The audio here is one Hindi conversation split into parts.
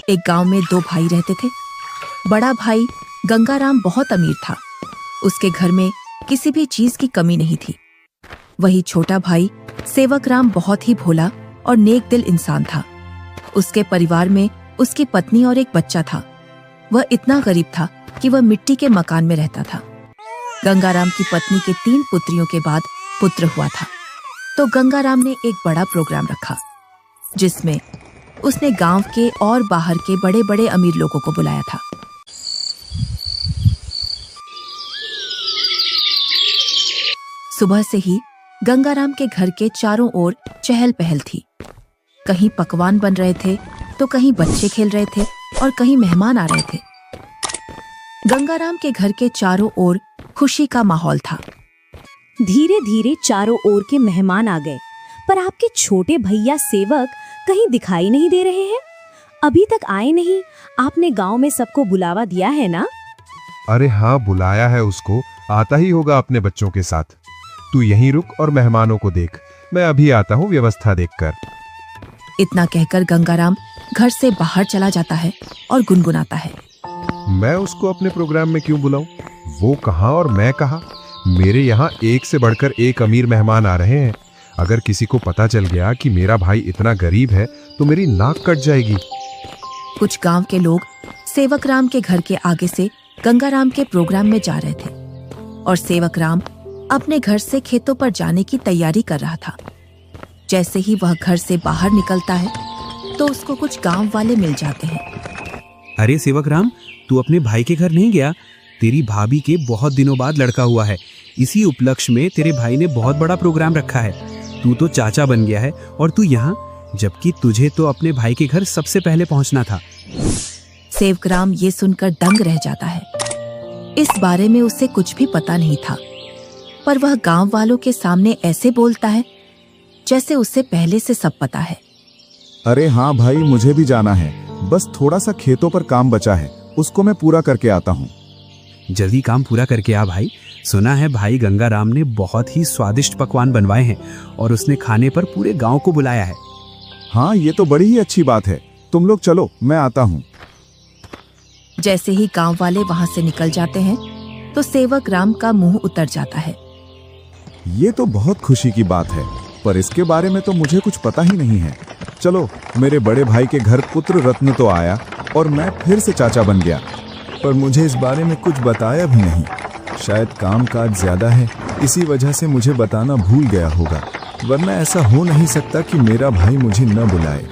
एक गांव में दो भाई रहते थे। बड़ा भाई गंगाराम बहुत अमीर था। उसके घर में किसी भी चीज की कमी नहीं थी। वही छोटा भाई सेवकराम बहुत ही भोला और नेक दिल इंसान था। उसके परिवार में उसकी पत्नी और एक बच्चा था। वह इतना गरीब था कि वह मिट्टी के मकान में रहता था। गंगाराम की पत्नी के 3 पुत्रियों के बाद पुत्र हुआ था, तो गंगाराम ने एक बड़ा प्रोग्राम रखा, जिसमें उसने गांव के और बाहर के बड़े बड़े अमीर लोगों को बुलाया था। सुबह से ही गंगाराम के घर के चारों ओर चहल पहल थी। कहीं पकवान बन रहे थे, तो कहीं बच्चे खेल रहे थे और कहीं मेहमान आ रहे थे। गंगाराम के घर के चारों ओर खुशी का माहौल था। धीरे धीरे चारों ओर के मेहमान आ गए, पर आपके छोटे भैया सेवक कहीं दिखाई नहीं दे रहे हैं। अभी तक आए नहीं। आपने गांव में सबको बुलावा दिया है ना? अरे हाँ, बुलाया है उसको। आता ही होगा अपने बच्चों के साथ। तू यहीं रुक और मेहमानों को देख। मैं अभी आता हूँ व्यवस्था देखकर। इतना कहकर गंगाराम घर से बाहर चला जाता है और गुनगुनाता है, मैं उसको अपने प्रोग्राम में क्यों बुलाऊं? वो कहाँ और मैं कहाँ? मेरे यहाँ एक से बढ़कर एक अमीर मेहमान आ रहे हैं। अगर किसी को पता चल गया कि मेरा भाई इतना गरीब है तो मेरी नाक कट जाएगी। कुछ गांव के लोग सेवकराम के घर के आगे से गंगाराम के प्रोग्राम में जा रहे थे और सेवकराम अपने घर से खेतों पर जाने की तैयारी कर रहा था। जैसे ही वह घर से बाहर निकलता है तो उसको कुछ गांव वाले मिल जाते हैं। अरे सेवकराम, तू अपने भाई के घर नहीं गया? तेरी भाभी के बहुत दिनों बाद लड़का हुआ है। इसी उपलक्ष्य में तेरे भाई ने बहुत बड़ा प्रोग्राम रखा है। तू तो चाचा बन गया है और तू यहाँ, जबकि तुझे तो अपने भाई के घर सबसे पहले पहुँचना था। सेवकराम ये सुनकर दंग रह जाता है। इस बारे में उसे कुछ भी पता नहीं था, पर वह गांव वालों के सामने ऐसे बोलता है जैसे उसे पहले से सब पता है। अरे हाँ भाई, मुझे भी जाना है। बस थोड़ा सा खेतों पर काम बचा है, उसको मैं पूरा करके आता हूँ। जल्दी काम पूरा करके आ भाई। सुना है भाई गंगाराम ने बहुत ही स्वादिष्ट पकवान बनवाए हैं और उसने खाने पर पूरे गांव को बुलाया है। हाँ, ये तो बड़ी ही अच्छी बात है। तुम लोग चलो, मैं आता हूँ। जैसे ही गांव वाले वहां से निकल जाते हैं तो सेवकराम का मुंह उतर जाता है। ये तो बहुत खुशी की बात है, पर इसके बारे में तो मुझे कुछ पता ही नहीं है। चलो, मेरे बड़े भाई के घर पुत्र रत्न तो आया और मैं फिर से चाचा बन गया, पर मुझे इस बारे में कुछ बताया भी नहीं। शायद काम काज ज्यादा है, इसी वजह से मुझे बताना भूल गया होगा, वरना ऐसा हो नहीं सकता कि मेरा भाई मुझे न बुलाए।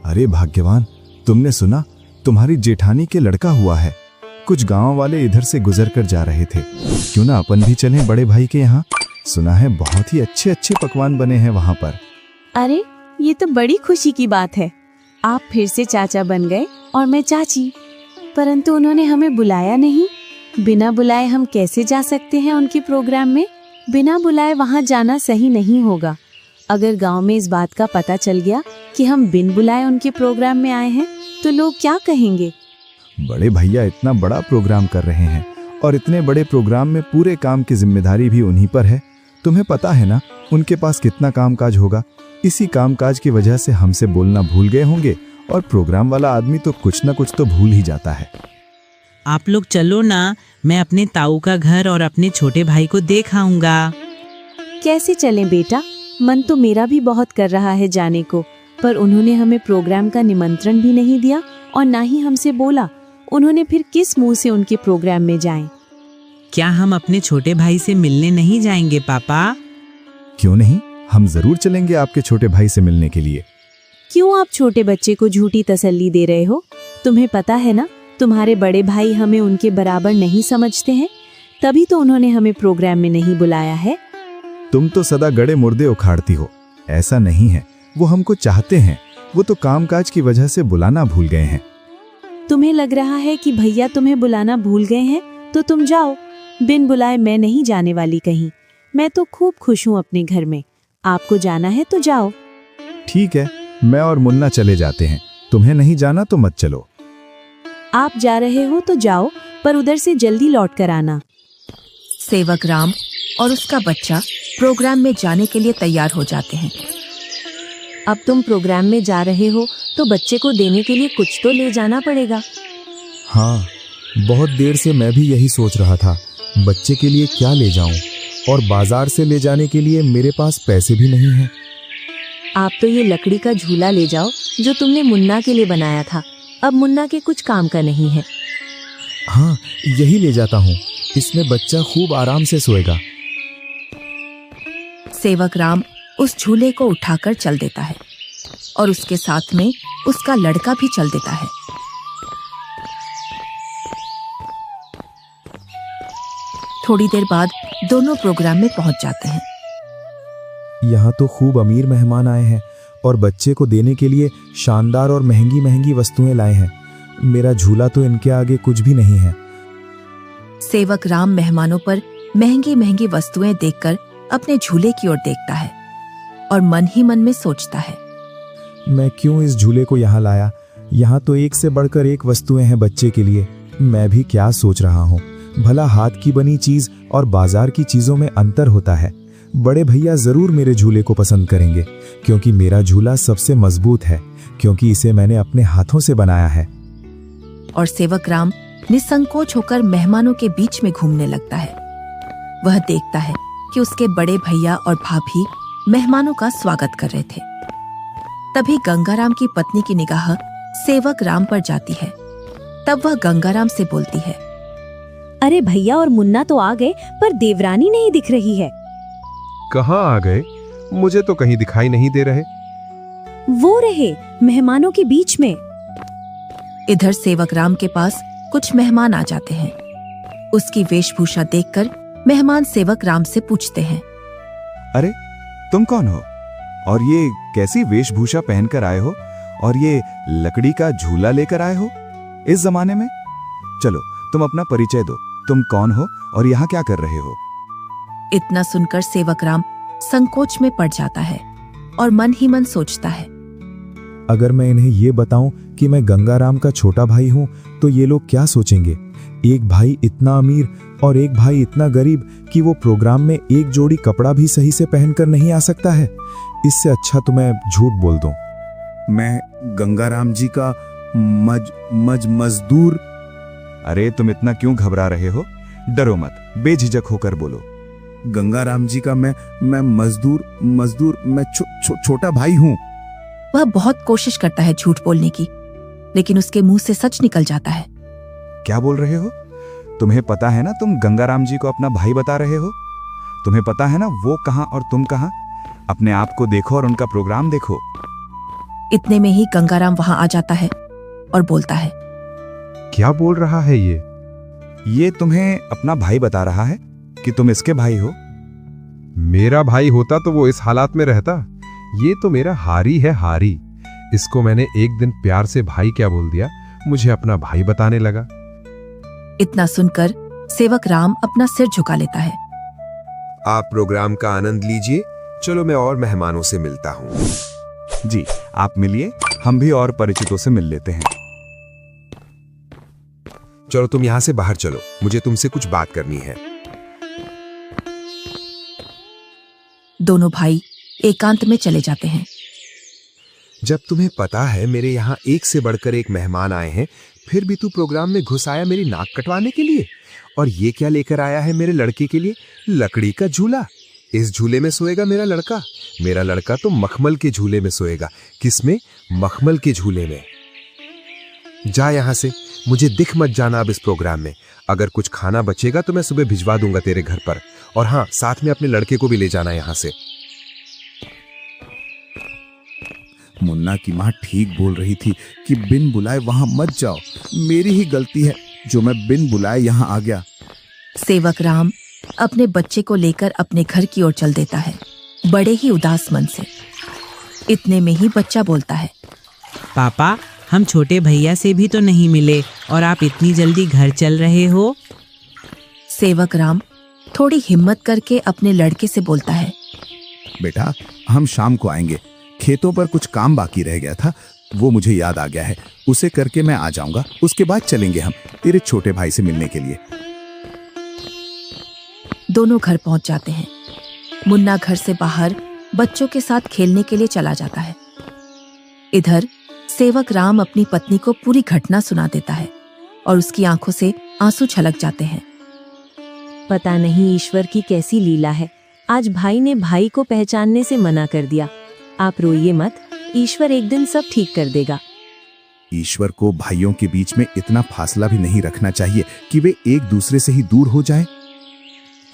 अरे भाग्यवान, तुमने सुना? तुम्हारी जेठानी के लड़का हुआ है। कुछ गांव वाले इधर से गुजर कर जा रहे थे। क्यों ना अपन भी चलें बड़े भाई के यहाँ? सुना है बहुत ही अच्छे अच्छे पकवान बने हैं वहाँ पर। अरे, ये तो बड़ी खुशी की बात है। आप फिर से चाचा बन गए और मैं चाची, परंतु उन्होंने हमें बुलाया नहीं। बिना बुलाए हम कैसे जा सकते हैं उनके प्रोग्राम में? बिना बुलाए वहाँ जाना सही नहीं होगा। अगर गांव में इस बात का पता चल गया कि हम बिन बुलाए उनके प्रोग्राम में आए हैं तो लोग क्या कहेंगे? बड़े भैया इतना बड़ा प्रोग्राम कर रहे हैं और इतने बड़े प्रोग्राम में पूरे काम की जिम्मेदारी भी उन्हीं पर है। तुम्हें पता है ना उनके पास कितना कामकाज होगा। इसी कामकाज की वजह से हमसे बोलना भूल गए होंगे और प्रोग्राम वाला आदमी तो कुछ ना कुछ तो भूल ही जाता है। आप लोग चलो ना, मैं अपने ताऊ का घर और अपने छोटे भाई को देख आऊंगा। कैसे चलें बेटा? मन तो मेरा भी बहुत कर रहा है जाने को, पर उन्होंने हमें प्रोग्राम का निमंत्रण भी नहीं दिया और ना ही हमसे बोला। उन्होंने फिर किस मुंह से उनके प्रोग्राम में जाएं? क्या हम अपने छोटे भाई से मिलने नहीं जाएंगे पापा? क्यों नहीं, हम जरूर चलेंगे आपके छोटे भाई से मिलने के लिए। क्यों आप छोटे बच्चे को झूठी तसल्ली दे रहे हो? तुम्हें पता है ना, तुम्हारे बड़े भाई हमें उनके बराबर नहीं समझते हैं, तभी तो उन्होंने हमें प्रोग्राम में नहीं बुलाया है। तुम तो सदा गड़े मुर्दे उखाड़ती हो। ऐसा नहीं है, वो हमको चाहते हैं, वो तो कामकाज की वजह से बुलाना भूल गए हैं। तुम्हें लग रहा है कि भैया तुम्हें बुलाना भूल गए हैं, तो तुम जाओ। बिन बुलाए मैं नहीं जाने वाली कहीं। मैं तो खूब खुश हूँ अपने घर में। आपको जाना है तो जाओ। ठीक है, मैं और मुन्ना चले जाते हैं। तुम्हें नहीं जाना तो मत चलो। आप जा रहे हो तो जाओ, पर उधर से जल्दी लौट कर आना। सेवकराम और उसका बच्चा प्रोग्राम में जाने के लिए तैयार हो जाते हैं। अब तुम प्रोग्राम में जा रहे हो तो बच्चे को देने के लिए कुछ तो ले जाना पड़ेगा। हाँ, बहुत देर से मैं भी यही सोच रहा था, बच्चे के लिए क्या ले जाऊं, और बाजार से ले जाने के लिए मेरे पास पैसे भी नहीं हैं। आप तो ये लकड़ी का झूला ले जाओ जो तुमने मुन्ना के लिए बनाया था। अब मुन्ना के कुछ काम का नहीं है। हाँ, यही ले जाता हूँ, इसमें बच्चा खूब आराम से सोएगा। सेवक राम उस झूले को उठाकर चल देता है और उसके साथ में उसका लड़का भी चल देता है। थोड़ी देर बाद दोनों प्रोग्राम में पहुंच जाते हैं। यहाँ तो खूब अमीर मेहमान आए हैं और बच्चे को देने के लिए शानदार और महंगी महंगी वस्तुएं लाए हैं। मेरा झूला तो इनके आगे कुछ भी नहीं है। सेवक राम मेहमानों पर महंगी महंगी वस्तुएं देखकर अपने झूले की ओर देखता है और मन ही मन में सोचता है, मैं क्यों इस झूले को यहाँ लाया? यहाँ तो एक से बढ़कर एक वस्तुएं हैं बच्चे के लिए। मैं भी क्या सोच रहा हूँ, भला हाथ की बनी चीज और बाजार की चीजों में अंतर होता है। बड़े भैया जरूर मेरे झूले को पसंद करेंगे, क्योंकि मेरा झूला सबसे मजबूत है, क्योंकि इसे मैंने अपने हाथों से बनाया है। और सेवक राम निसंकोच होकर मेहमानों के बीच में घूमने लगता है। वह देखता है कि उसके बड़े भैया और भाभी मेहमानों का स्वागत कर रहे थे। तभी गंगाराम की पत्नी की निगाह सेवक राम पर जाती है। तब वह गंगाराम से बोलती है, अरे भैया और मुन्ना तो आ गए, पर देवरानी नहीं दिख रही है। कहाँ आ गए? मुझे तो कहीं दिखाई नहीं दे रहे। वो रहे मेहमानों के बीच में। इधर सेवक राम के पास कुछ मेहमान आ जाते हैं। उसकी वेशभूषा देखकर मेहमान सेवक राम से पूछते हैं, अरे तुम कौन हो और ये कैसी वेशभूषा पहनकर आए हो और ये लकड़ी का झूला लेकर आए हो इस जमाने में? चलो तुम अपना परिचय दो, तुम कौन हो और यहाँ क्या कर रहे हो? इतना सुनकर सेवक राम संकोच में पड़ जाता है और मन ही मन सोचता है, अगर मैं इन्हें ये बताऊं कि मैं गंगाराम का छोटा भाई हूं तो ये लोग क्या सोचेंगे? एक भाई इतना अमीर और एक भाई इतना गरीब कि वो प्रोग्राम में एक जोड़ी कपड़ा भी सही से पहनकर नहीं आ सकता है। इससे अच्छा तो मैं झूठ बोल दूं। मैं गंगाराम जी का मजदूर। अरे तुम इतना क्यों घबरा रहे हो? डरो मत, बेझिझक होकर बोलो। गंगाराम जी का मैं मजदूर मैं छोटा भाई हूँ। वह बहुत कोशिश करता है झूठ बोलने की, लेकिन उसके मुंह से सच निकल जाता है। क्या बोल रहे हो? तुम्हें पता है ना तुम गंगाराम जी को अपना भाई बता रहे हो? तुम्हें पता है ना वो कहाँ और तुम कहाँ? अपने आप को देखो और उनका प्रोग्राम देखो। इतने में ही गंगाराम वहां आ जाता है और बोलता है, क्या बोल रहा है ये? ये तुम्हें अपना भाई बता रहा है कि तुम इसके भाई हो। मेरा भाई होता तो वो इस हालात में रहता। ये तो मेरा हारी है, हारी। इसको मैंने एक दिन प्यार से भाई क्या बोल दिया, मुझे अपना भाई बताने लगा। इतना सुनकर सेवक राम अपना सिर झुका लेता है। आप प्रोग्राम का आनंद लीजिए। चलो मैं और मेहमानों से मिलता हूँ। जी आप मिलिए, हम भी और परिचितों से मिल लेते हैं। चलो तुम यहाँ से बाहर चलो, मुझे तुमसे कुछ बात करनी है। दोनों भाई एकांत में चले जाते हैं। जब तुम्हें पता है मेरे यहाँ एक से बढ़कर एक मेहमान आए हैं, फिर भी तू प्रोग्राम में घुस आया मेरी नाक कटवाने के लिए। और ये क्या लेकर आया है मेरे लड़के के लिए? लकड़ी का झूला। इस झूले में सोएगा मेरा लड़का। मेरा लड़का तो मखमल के झूले में सोएगा। किसमें? मखमल के झूले में। जा यहाँ से, मुझे दिख मत जाना अब इस प्रोग्राम में। अगर कुछ खाना बचेगा तो मैं सुबह भिजवा दूंगा तेरे घर पर। और हाँ, साथ में अपने लड़के को भी ले जाना यहाँ से। मुन्ना की माँ ठीक बोल रही थी कि बिन बुलाए वहां मत जाओ। मेरी ही गलती है जो मैं बिन बुलाए यहाँ आ गया। सेवक राम अपने बच्चे को लेकर अपने घर की ओर चल देता है, बड़े ही उदास मन से। इतने में ही बच्चा बोलता है, पापा, हम छोटे भैया से भी तो नहीं मिले और आप इतनी जल्दी घर चल रहे हो। सेवक राम थोड़ी हिम्मत करके अपने लड़के से बोलता है, बेटा हम शाम को आएंगे। खेतों पर कुछ काम बाकी रह गया था, वो मुझे याद आ गया है। उसे करके मैं आ जाऊंगा। उसके बाद चलेंगे हम तेरे छोटे भाई से मिलने के लिए। दोनों घर पहुंच जाते हैं। मुन्ना घर से बाहर बच्चों के साथ खेलने के लिए चला जाता है। इधर सेवक राम अपनी पत्नी को पूरी घटना सुना देता है और उसकी आंखों से आंसू छलक जाते हैं। पता नहीं ईश्वर की कैसी लीला है, आज भाई ने भाई को पहचानने से मना कर दिया। आप रोइए मत, ईश्वर एक दिन सब ठीक कर देगा। ईश्वर को भाइयों के बीच में इतना फासला भी नहीं रखना चाहिए कि वे एक दूसरे से ही दूर हो जाएं।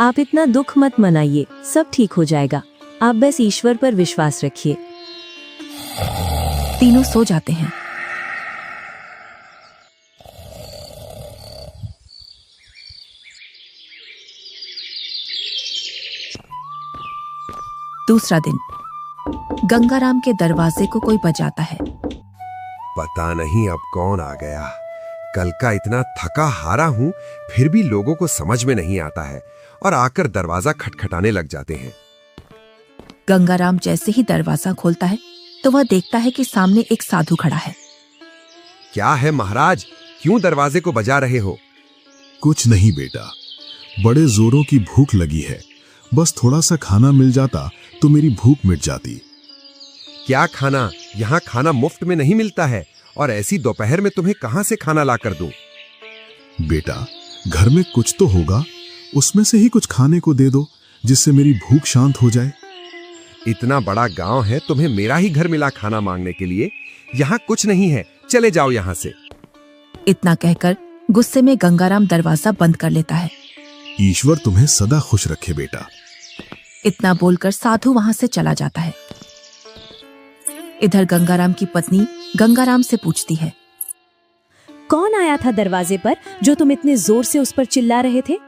आप इतना दुख मत मनाइए, सब ठीक हो जाएगा। आप बस ईश्वर पर विश्वास रखिए। तीनों सो जाते हैं। दूसरा दिन गंगाराम के दरवाजे को कोई बजाता है। पता नहीं अब कौन आ गया। कल का इतना थका हारा हूं, फिर भी लोगों को समझ में नहीं आता है और आकर दरवाजा खटखटाने लग जाते हैं। गंगाराम जैसे ही दरवाजा खोलता है तो वह देखता है कि सामने एक साधु खड़ा है। क्या है महाराज, क्यों दरवाजे को बजा रहे हो? कुछ नहीं बेटा, बड़े जोरों की भूख लगी है। बस थोड़ा सा खाना मिल जाता तो मेरी भूख मिट जाती। क्या खाना? यहाँ खाना मुफ्त में नहीं मिलता है और ऐसी दोपहर में तुम्हें कहां से खाना ला कर दूं? बेटा, घर में कुछ तो होगा, उसमें से ही कुछ खाने को दे दो जिससे मेरी भूख शांत हो जाए। इतना बड़ा गांव है, तुम्हें मेरा ही घर मिला खाना मांगने के लिए? यहाँ कुछ नहीं है, चले जाओ यहाँ से। इतना कहकर गुस्से में गंगाराम दरवाजा बंद कर लेता है। ईश्वर तुम्हें सदा खुश रखे बेटा। इतना बोलकर साधु वहां से चला जाता है। इधर गंगाराम की पत्नी गंगाराम से पूछती है, कौन आया था दरवाजे पर जो तुम इतने जोर से उस पर चिल्ला रहे थे?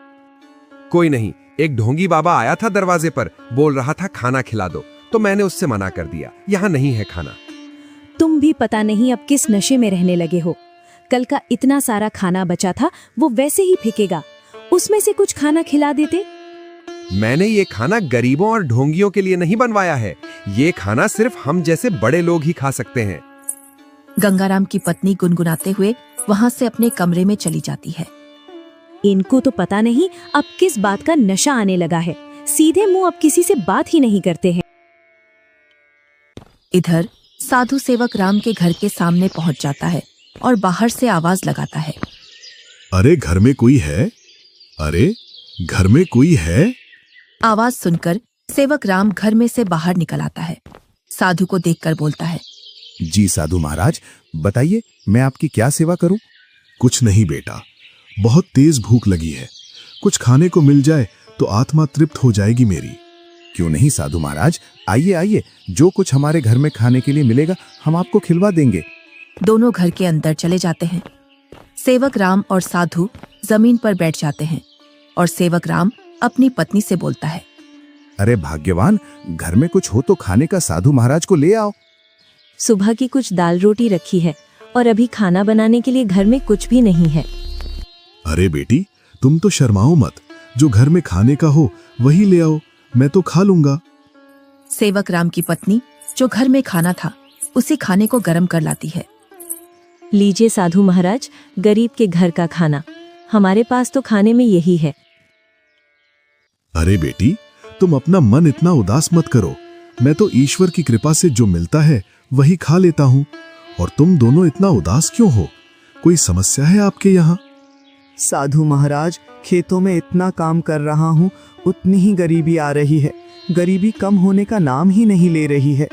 कोई नहीं, एक ढोंगी बाबा आया था दरवाजे पर, बोल रहा था खाना खिला दो, तो मैंने उससे मना कर दिया, यहाँ नहीं है खाना। तुम भी पता नहीं अब किस नशे में रहने लगे हो। कल का इतना सारा खाना बचा था, वो वैसे ही फेंकेगा। उसमें से कुछ खाना खिला देते। मैंने ये खाना गरीबों और ढोंगियों के लिए नहीं बनवाया है। ये खाना सिर्फ हम जैसे बड़े लोग ही खा सकते हैं। गंगाराम की पत्नी गुनगुनाते हुए वहां से अपने कमरे में चली जाती है। इनको तो पता नहीं अब किस बात का नशा आने लगा है। सीधे मुंह अब किसी से बात ही नहीं करते हैं। इधर साधु सेवक राम के घर के सामने पहुंच जाता है और बाहर से आवाज लगाता है, अरे घर में कोई है? अरे घर में कोई है? आवाज सुनकर सेवक राम घर में से बाहर निकल आता है। साधु को देखकर बोलता है, जी साधु महाराज, बताइए मैं आपकी क्या सेवा करूं? कुछ नहीं बेटा, बहुत तेज भूख लगी है। कुछ खाने को मिल जाए तो आत्मा तृप्त हो जाएगी मेरी। क्यों नहीं साधु महाराज, आइए आइए, जो कुछ हमारे घर में खाने के लिए मिलेगा हम आपको खिलवा देंगे। दोनों घर के अंदर चले जाते हैं। सेवक राम और साधु जमीन पर बैठ जाते हैं और सेवक राम अपनी पत्नी से बोलता है, अरे भाग्यवान, घर में कुछ हो तो खाने का साधु महाराज को ले आओ। सुबह की कुछ दाल रोटी रखी है और अभी खाना बनाने के लिए घर में कुछ भी नहीं है। अरे बेटी, तुम तो शर्माओ मत, जो घर में खाने का हो वही ले आओ, मैं तो खा लूंगा। सेवक राम की पत्नी जो घर में खाना था उसी खाने को गर्म कर लाती है। लीजिए साधु महाराज, गरीब के घर का खाना। हमारे पास तो खाने में यही है। अरे बेटी, तुम अपना मन इतना उदास मत करो। मैं तो ईश्वर की कृपा से जो मिलता है वही खा लेता हूँ। और तुम दोनों इतना उदास क्यों हो? कोई समस्या है आपके यहाँ? साधु महाराज, खेतों में इतना काम कर रहा हूँ, उतनी ही गरीबी आ रही है। गरीबी कम होने का नाम ही नहीं ले रही है।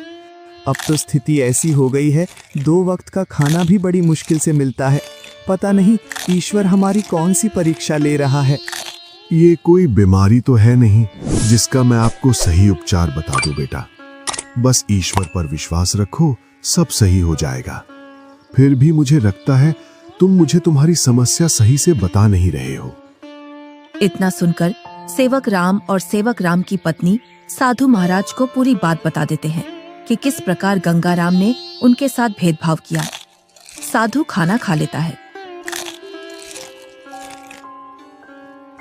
अब तो स्थिति ऐसी हो गई है, 2 वक्त का खाना भी बड़ी मुश्किल से मिलता है। पता नहीं ईश्वर हमारी कौन सी परीक्षा ले रहा है। ये कोई बीमारी तो है नहीं जिसका मैं आपको सही उपचार बता दूं बेटा। बस ईश्वर पर विश्वास रखो, सब सही हो जाएगा। फिर भी मुझे लगता है तुम मुझे तुम्हारी समस्या सही से बता नहीं रहे हो। इतना सुनकर सेवक राम और सेवक राम की पत्नी साधु महाराज को पूरी बात बता देते हैं कि किस प्रकार गंगाराम ने उनके साथ भेदभाव किया। साधु खाना खा लेता है।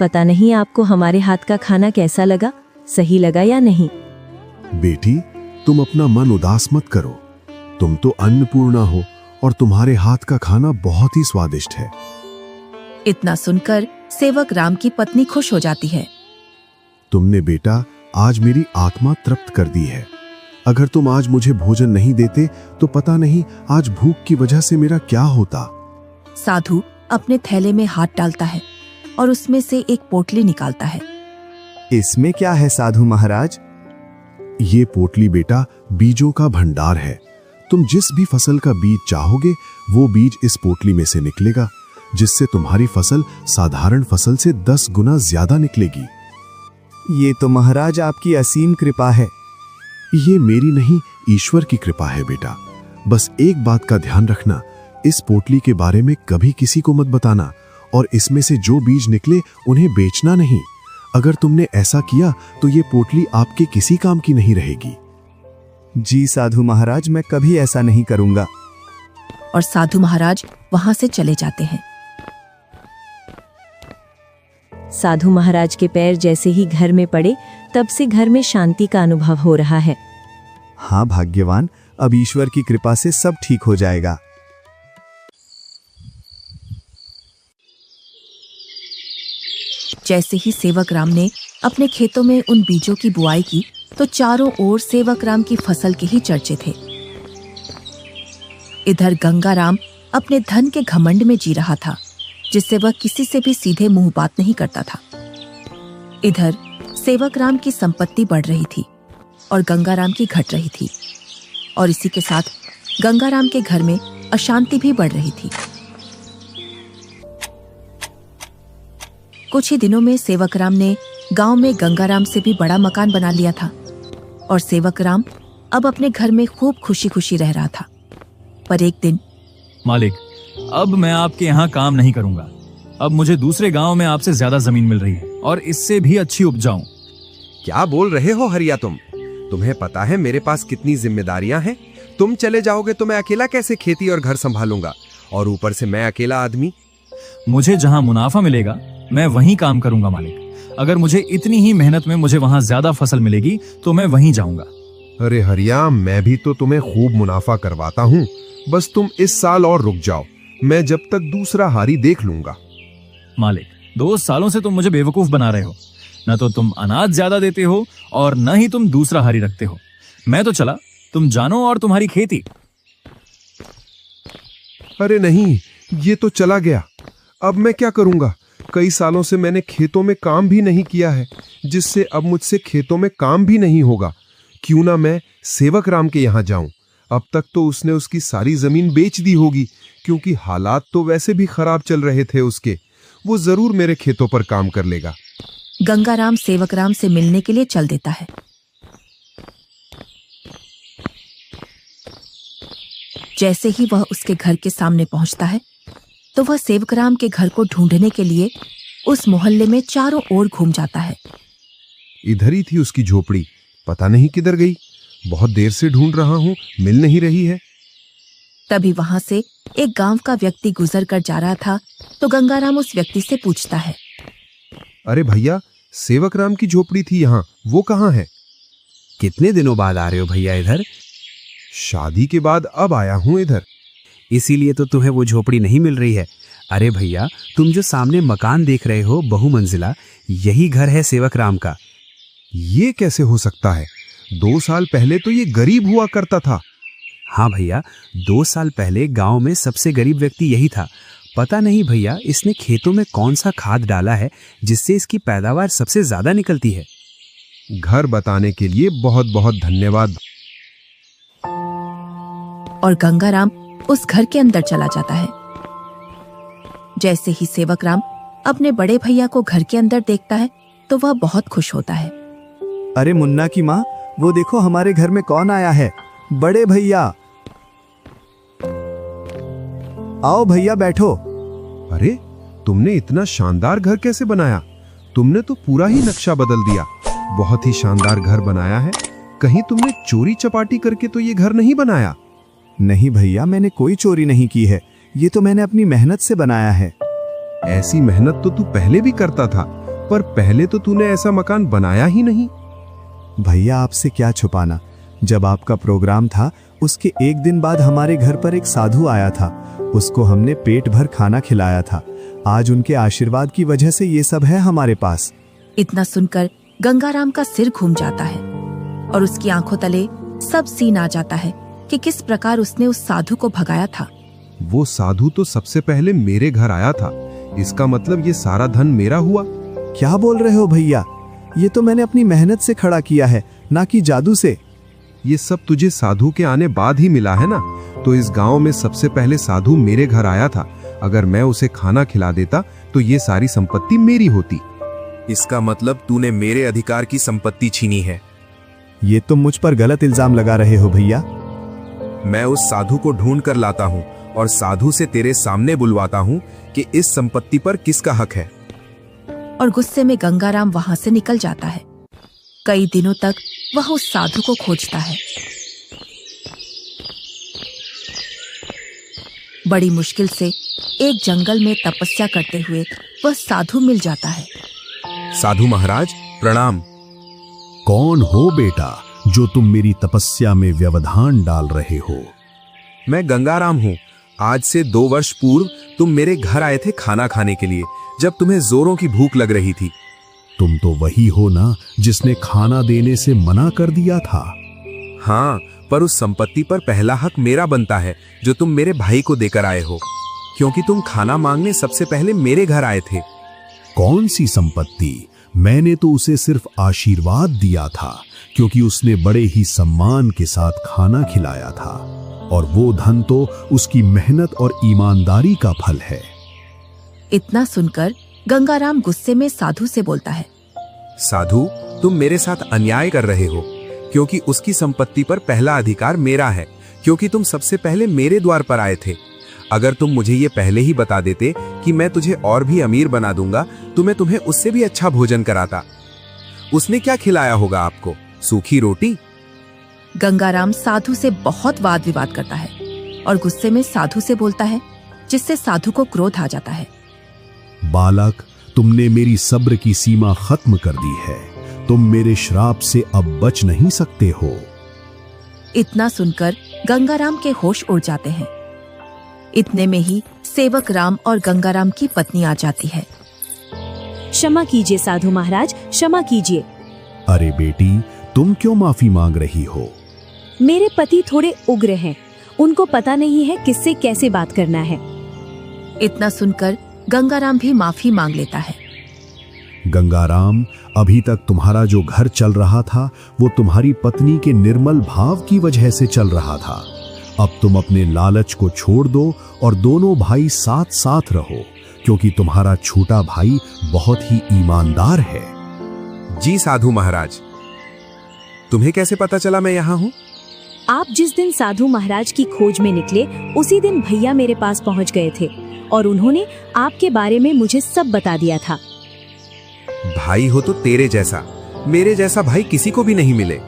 पता नहीं आपको हमारे हाथ का खाना कैसा लगा, सही लगा या नहीं? बेटी, तुम अपना मन उदास मत करो। तुम तो अन्नपूर्णा हो और तुम्हारे हाथ का खाना बहुत ही स्वादिष्ट है। इतना सुनकर सेवक राम की पत्नी खुश हो जाती है। तुमने बेटा आज मेरी आत्मा तृप्त कर दी है। अगर तुम आज मुझे भोजन नहीं देते तो पता नहीं आज भूख की वजह से मेरा क्या होता। साधु अपने थैले में हाथ डालता है और उसमें से एक पोटली निकालता है। इसमें क्या है साधु महाराज? ये पोटली बेटा बीजों का भंडार है। तुम जिस भी फसल का बीज चाहोगे वो बीज इस पोटली में से निकलेगा, जिससे तुम्हारी फसल साधारण फसल से 10 गुना ज्यादा निकलेगी। ये तो महाराज आपकी असीम कृपा है। ये मेरी नहीं, ईश्वर की कृपा है बेटा। बस एक बात का ध्यान रखना, इस पोटली के बारे में कभी किसी को मत बताना, और इसमें से जो बीज निकले उन्हें बेचना नहीं। अगर तुमने ऐसा किया तो ये पोटली आपके किसी काम की नहीं रहेगी। जी साधु महाराज, मैं कभी ऐसा नहीं करूंगा। और साधु महाराज वहां से चले जाते हैं। साधु महाराज के पैर जैसे ही घर में पड़े तब से घर में शांति का अनुभव हो रहा है। हाँ भाग्यवान, अब ईश्वर की कृपा से सब ठीक हो जाएगा। जैसे ही सेवक राम ने अपने खेतों में उन बीजों की बुआई की तो चारों ओर सेवक राम की फसल के ही चर्चे थे। इधर गंगा राम अपने धन के घमंड में जी रहा था, जिससे वह किसी से भी सीधे मुंह बात नहीं करता था। इधर सेवक राम की संपत्ति बढ़ रही थी और गंगा राम की घट रही थी, और इसी के साथ गंगा राम के घर में अशांति भी बढ़ रही थी। कुछ ही दिनों में सेवक राम ने गांव में गंगा राम से भी बड़ा मकान बना लिया था, और सेवक राम अब अपने घर में खूब खुशी खुशी रह रहा था। पर एक दिन, मालिक, अब मैं आपके यहाँ काम नहीं करूंगा। अब मुझे दूसरे गांव में आपसे ज्यादा जमीन मिल रही है और इससे भी अच्छी उपजाऊ। क्या बोल रहे हो हरिया तुम? तुम्हें पता है मेरे पास कितनी जिम्मेदारियां हैं? तुम चले जाओगे तो मैं अकेला कैसे खेती और घर संभालूंगा, और ऊपर से मैं अकेला आदमी। मुझे जहाँ मुनाफा मिलेगा मैं वहीं काम करूंगा मालिक। अगर मुझे इतनी ही मेहनत में मुझे वहां ज्यादा फसल मिलेगी तो मैं वहीं जाऊंगा। अरे हरिया, मैं भी तो तुम्हें खूब मुनाफा करवाता हूँ। बस तुम इस साल और रुक जाओ, मैं जब तक दूसरा हारी देख लूंगा। मालिक, 2 सालों से तुम मुझे बेवकूफ बना रहे हो। न तो तुम अनाज ज्यादा देते हो और न ही तुम दूसरा हारी रखते हो। मैं तो चला, तुम जानो और तुम्हारी खेती। अरे नहीं, ये तो चला गया। अब मैं क्या करूंगा? कई सालों से मैंने खेतों में काम भी नहीं किया है, जिससे अब मुझसे खेतों में काम भी नहीं होगा। क्यों ना मैं सेवक राम के यहाँ जाऊं? अब तक तो उसने उसकी सारी जमीन बेच दी होगी, क्योंकि हालात तो वैसे भी खराब चल रहे थे उसके। वो जरूर मेरे खेतों पर काम कर लेगा। गंगा राम सेवक राम से मिलने के लिए चल देता है। जैसे ही वह उसके घर के सामने पहुंचता है तो वह सेवक राम के घर को ढूंढने के लिए उस मोहल्ले में चारों ओर घूम जाता है। इधर ही थी उसकी झोपड़ी, पता नहीं किधर गई। बहुत देर से ढूंढ रहा हूं, मिल नहीं रही है। तभी वहां से एक गांव का व्यक्ति गुजर कर जा रहा था तो गंगाराम उस व्यक्ति से पूछता है, अरे भैया, सेवक राम की झोपड़ी थी यहाँ, वो कहाँ है? कितने दिनों बाद आ रहे हो भैया इधर? शादी के बाद अब आया हूँ इधर। इसीलिए तो तुम्हें वो झोपड़ी नहीं मिल रही है। अरे भैया, तुम जो सामने मकान देख रहे हो बहुमंजिला, यही घर है सेवक राम का। ये कैसे हो सकता है? 2 साल पहले तो ये गरीब हुआ करता था। हाँ भैया, 2 साल पहले गांव में सबसे गरीब व्यक्ति यही था। पता नहीं भैया, इसने खेतों में कौन सा खाद डाला है जिससे इसकी पैदावार सबसे ज्यादा निकलती है। घर बताने के लिए बहुत बहुत धन्यवाद। और गंगाराम उस घर के अंदर चला जाता है। जैसे ही सेवक राम अपने बड़े भैया को घर के अंदर देखता है तो वह बहुत खुश होता है। अरे मुन्ना की माँ, वो देखो हमारे घर में कौन आया है। बड़े भैया, आओ भैया बैठो। अरे, तुमने इतना शानदार घर कैसे बनाया? तुमने तो पूरा ही नक्शा बदल दिया। बहुत ही शानदार घर बनाया है। कहीं तुमने चोरी चपाटी करके तो ये घर नहीं बनाया? नहीं भैया, मैंने कोई चोरी नहीं की है। ये तो मैंने अपनी मेहनत से बनाया है। ऐसी मेहनत तो तू पहले भी करता था, पर पहले तो तूने ऐसा मकान बनाया ही नहीं। भैया, आपसे क्या छुपाना, जब आपका प्रोग्राम था उसके एक दिन बाद हमारे घर पर एक साधु आया था। उसको हमने पेट भर खाना खिलाया था। आज उनके आशीर्वाद की वजह से ये सब है हमारे पास। इतना सुनकर गंगाराम का सिर घूम जाता है और उसकी आंखों तले सब सीन आ जाता है कि किस प्रकार उसने उस साधु को भगाया था। वो साधु तो सबसे पहले मेरे घर आया था, इसका मतलब ये सारा धन मेरा हुआ। क्या बोल रहे हो भैया? ये तो मैंने अपनी मेहनत से खड़ा किया है, ना कि जादू से। ये सब तुझे साधु के आने बाद ही मिला है ना? तो इस गांव में सबसे पहले साधु मेरे घर आया था। अगर मैं उसे खाना खिला देता तो ये सारी संपत्ति मेरी होती। इसका मतलब तूने मेरे अधिकार की संपत्ति छीनी है। ये तुम मुझ पर गलत इल्जाम लगा रहे हो भैया। मैं उस साधु को ढूंढ कर लाता हूँ और साधु से तेरे सामने बुलवाता हूँ कि इस संपत्ति पर किसका हक है। और गुस्से में गंगाराम वहां से निकल जाता है। कई दिनों तक वह उस साधु को खोजता है। बड़ी मुश्किल से एक जंगल में तपस्या करते हुए वह साधु मिल जाता है। साधु महाराज प्रणाम। कौन हो बेटा जो तुम मेरी तपस्या में व्यवधान डाल रहे हो? मैं गंगाराम हूँ। आज से 2 वर्ष पूर्व तुम मेरे घर आए थे खाना खाने के लिए, जब तुम्हें जोरों की भूख लग रही थी। तुम तो वही हो ना जिसने खाना देने से मना कर दिया था? हाँ, पर उस संपत्ति पर पहला हक मेरा बनता है जो तुम मेरे भाई को देकर आए हो, क्योंकि तुम खाना मांगने सबसे पहले मेरे घर आए थे। कौन सी संपत्ति? मैंने तो उसे सिर्फ आशीर्वाद दिया था, क्योंकि उसने बड़े ही सम्मान के साथ खाना खिलाया था, और वो धन तो उसकी मेहनत और ईमानदारी का फल है। इतना सुनकर गंगाराम गुस्से में साधु से बोलता है, साधु, तुम मेरे साथ अन्याय कर रहे हो, क्योंकि उसकी संपत्ति पर पहला अधिकार मेरा है, क्योंकि तुम सबसे पहले मेरे द्वार पर आए थे। अगर तुम मुझे ये पहले ही बता देते कि मैं तुझे और भी अमीर बना दूंगा तो मैं तुम्हें उससे भी अच्छा भोजन कराता। उसने क्या खिलाया होगा आपको? सूखी रोटी? गंगाराम साधु से बहुत वाद विवाद करता है और गुस्से में साधु से बोलता है, जिससे साधु को क्रोध आ जाता है। बालक, तुमने मेरी सब्र की सीमा खत्म कर दी है। तुम मेरे श्राप से अब बच नहीं सकते हो। इतना सुनकर गंगाराम के होश उड़ जाते हैं। इतने में ही सेवक राम और गंगाराम की पत्नी आ जाती है। क्षमा कीजिए साधु महाराज, क्षमा कीजिए। अरे बेटी, तुम क्यों माफी मांग रही हो? मेरे पति थोड़े उग्र हैं, उनको पता नहीं है किससे कैसे बात करना है। इतना सुनकर गंगाराम भी माफी मांग लेता है। गंगाराम, अभी तक तुम्हारा जो घर चल रहा था वो तुम्हारी पत्नी के निर्मल भाव की वजह से चल रहा था। अब तुम अपने लालच को छोड़ दो और दोनों भाई साथ साथ रहो, क्योंकि तुम्हारा छोटा भाई बहुत ही ईमानदार है। जी साधु महाराज। तुम्हें कैसे पता चला मैं यहाँ हूँ? आप जिस दिन साधु महाराज की खोज में निकले उसी दिन भैया मेरे पास पहुँच गए थे और उन्होंने आपके बारे में मुझे सब बता दिया था। भाई हो तो तेरे जैसा, मेरे जैसा भाई किसी को भी नहीं मिले।